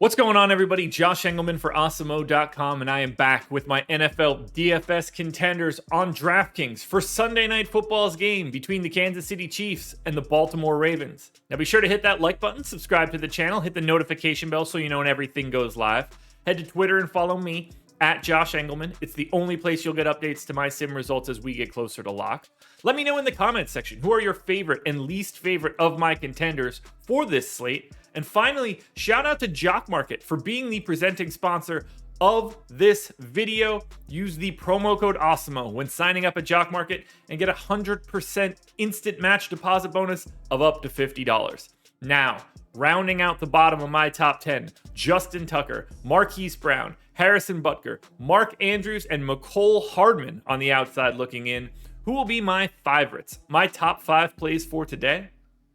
What's going on, everybody? Josh Engleman for Awesemo.com, and I am back with my NFL DFS contenders on DraftKings for Sunday Night Football's game between the Kansas City Chiefs and the Baltimore Ravens. Now be sure to hit that like button, subscribe to the channel, hit the notification bell so you know when everything goes live. Head to Twitter and follow me at Josh Engleman. It's the only place you'll get updates to my sim results as we get closer to lock. Let me know in the comments section who are your favorite and least favorite of my contenders for this slate. And finally, shout out to Jock Market for being the presenting sponsor of this video. Use the promo code Awesemo when signing up at Jock Market and get a 100% instant match deposit bonus of up to $50. Now, rounding out the bottom of my top 10, Justin Tucker, Marquise Brown, Harrison Butker, Mark Andrews, and McCole Hardman on the outside looking in. Who will be my favorites? My top 5 plays for today?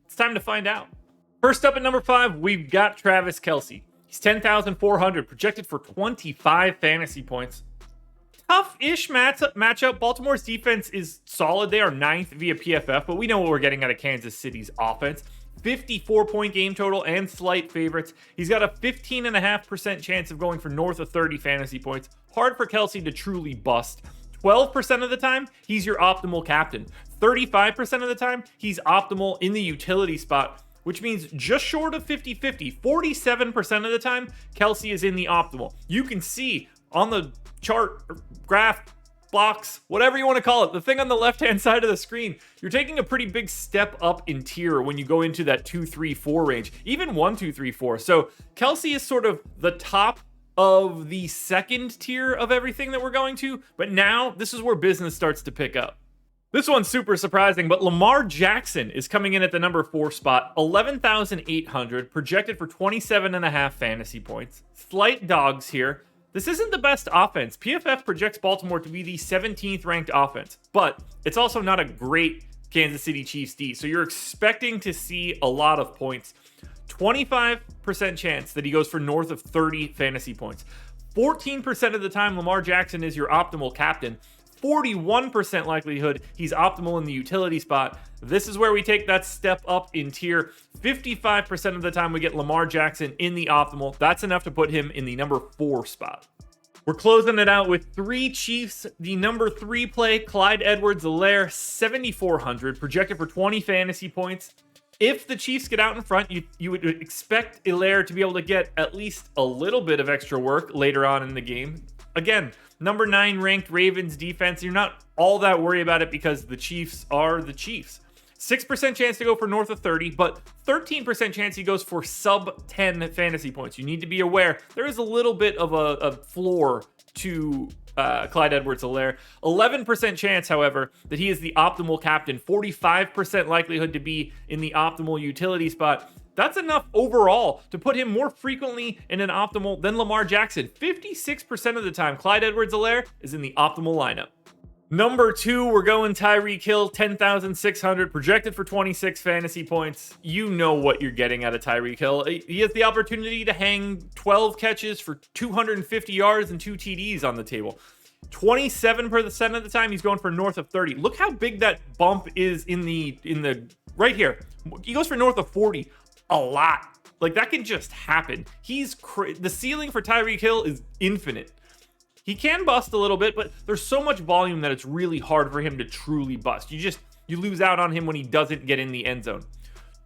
It's time to find out. First up at number 5, we've got Travis Kelce. He's 10,400, projected for 25 fantasy points. Tough-ish matchup. Baltimore's defense is solid. They are 9th via PFF, but we know what we're getting out of Kansas City's offense. 54-point game total and slight favorites. He's got a 15.5% chance of going for north of 30 fantasy points. Hard for Kelce to truly bust. 12% of the time, he's your optimal captain. 35% of the time, he's optimal in the utility spot, which means just short of 50-50. 47% of the time, Kelce is in the optimal. You can see on the chart, graph, box, whatever you want to call it, the thing on the left-hand side of the screen, you're taking a pretty big step up in tier when you go into that 2, 3, 4 range, even 1, 2, 3, 4. So Kelce is sort of the top of the second tier of everything that we're going to, but now this is where business starts to pick up. This one's super surprising, but Lamar Jackson is coming in at the number 4 spot, 11,800, projected for 27.5 fantasy points. Slight dogs here. This isn't the best offense. PFF projects Baltimore to be the 17th ranked offense, but it's also not a great Kansas City Chiefs D, so you're expecting to see a lot of points. 25% chance that he goes for north of 30 fantasy points. 14% of the time, Lamar Jackson is your optimal captain. 41% likelihood he's optimal in the utility spot. This is where we take that step up in tier. 55% of the time we get Lamar Jackson in the optimal. That's enough to put him in the number 4 spot. We're closing it out with 3 Chiefs. The number 3 play, Clyde Edwards-Helaire, 7,400, projected for 20 fantasy points. If the Chiefs get out in front, you would expect Helaire to be able to get at least a little bit of extra work later on in the game. Again, number 9 ranked Ravens defense. You're not all that worried about it because the Chiefs are the Chiefs. 6% chance to go for north of 30, but 13% chance he goes for sub 10 fantasy points. You need to be aware there is a little bit of a floor to Clyde Edwards-Helaire. 11% chance, however, that he is the optimal captain. 45% likelihood to be in the optimal utility spot. That's enough overall to put him more frequently in an optimal than Lamar Jackson. 56% of the time, Clyde Edwards-Helaire is in the optimal lineup. Number 2, we're going Tyreek Hill, 10,600, projected for 26 fantasy points. You know what you're getting out of Tyreek Hill. He has the opportunity to hang 12 catches for 250 yards and 2 TDs on the table. 27% of the time, he's going for north of 30. Look how big that bump is in the right here. He goes for north of 40. A lot. Like, that can just happen. The ceiling for Tyreek Hill is infinite. He can bust a little bit, but there's so much volume that it's really hard for him to truly bust. You lose out on him when he doesn't get in the end zone.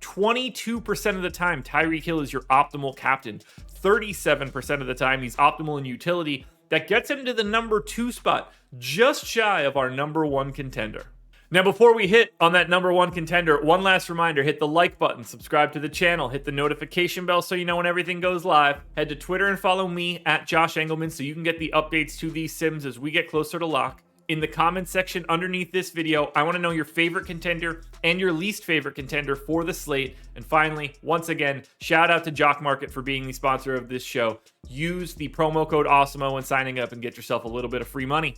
22% of the time, Tyreek Hill is your optimal captain. 37% of the time, he's optimal in utility. That gets him to the number 2 spot, just shy of our number 1 contender. Now, before we hit on that number 1 contender, one last reminder, hit the like button, subscribe to the channel, hit the notification bell so you know when everything goes live. Head to Twitter and follow me at Josh Engleman so you can get the updates to these sims as we get closer to lock. In the comments section underneath this video, I want to know your favorite contender and your least favorite contender for the slate. And finally, once again, shout out to Jock Market for being the sponsor of this show. Use the promo code Awesemo when signing up and get yourself a little bit of free money.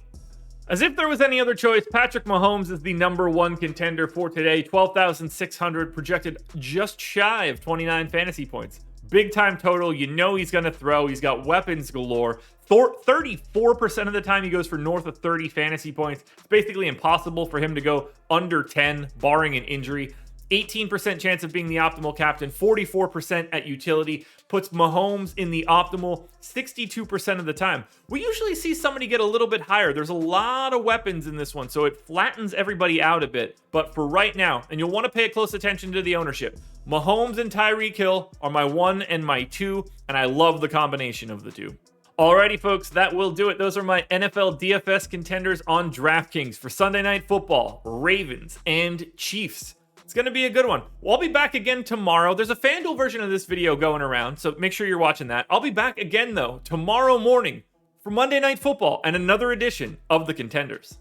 As if there was any other choice, Patrick Mahomes is the number 1 contender for today. 12,600, projected just shy of 29 fantasy points. Big time total. You know he's going to throw. He's got weapons galore. 34% of the time he goes for north of 30 fantasy points. It's basically impossible for him to go under 10, barring an injury. 18% chance of being the optimal captain, 44% at utility, puts Mahomes in the optimal 62% of the time. We usually see somebody get a little bit higher. There's a lot of weapons in this one, so it flattens everybody out a bit. But for right now, and you'll want to pay close attention to the ownership, Mahomes and Tyreek Hill are my 1 and my 2, and I love the combination of the two. Alrighty, folks, that will do it. Those are my NFL DFS contenders on DraftKings for Sunday Night Football, Ravens and Chiefs. It's going to be a good one. Well, I'll be back again tomorrow. There's a FanDuel version of this video going around, so make sure you're watching that. I'll be back again, though, tomorrow morning for Monday Night Football and another edition of the Contenders.